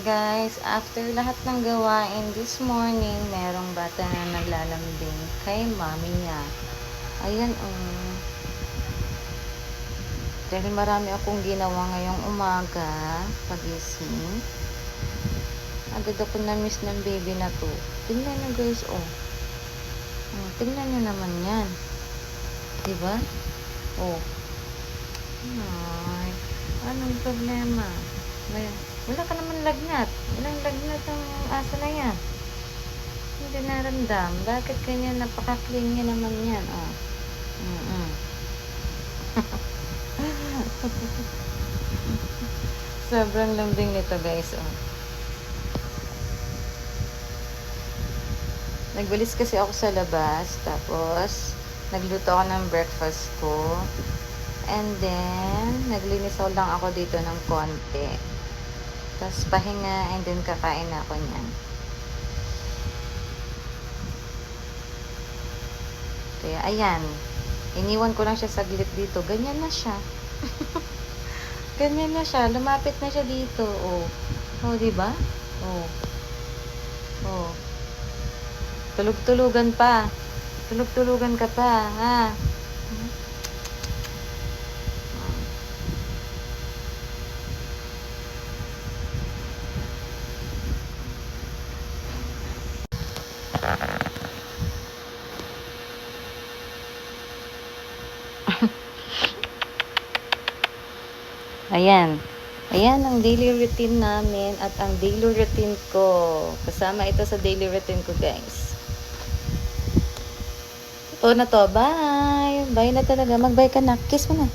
Guys, after lahat ng gawain this morning, merong bata na naglalambing kay mami niya. Ayan, dahil marami akong ginawa ngayong umaga, pagising. Agad ako na-miss ng baby na to. Tingnan nyo guys, tingnan nyo naman yan. Diba? Oh. Ay, anong problema? Wala ka naman lagnat. Walang lagnat ang aso na yan. Hindi naramdam. Bakit ganyan? Napaka-clean niya naman yan. Sobrang lambing nito guys. Nagwalis kasi ako sa labas. Tapos, nagluto ako ng breakfast ko. And then, naglinis lang ako dito ng konti. Tapos, pahinga and then kakain na ako niyan. Kaya, ayan. Iniwan ko lang siya saglit dito. Ganyan na siya. Ganyan na siya. Lumapit na siya dito. Diba? Tulog-tulugan pa. Tulog-tulugan ka pa, ha? Ayan. Ayan ang daily routine namin at ang daily routine ko. Kasama ito sa daily routine ko, guys. Ito na to. Bye! Bye na talaga. Mag-bye ka na. Kiss mo na.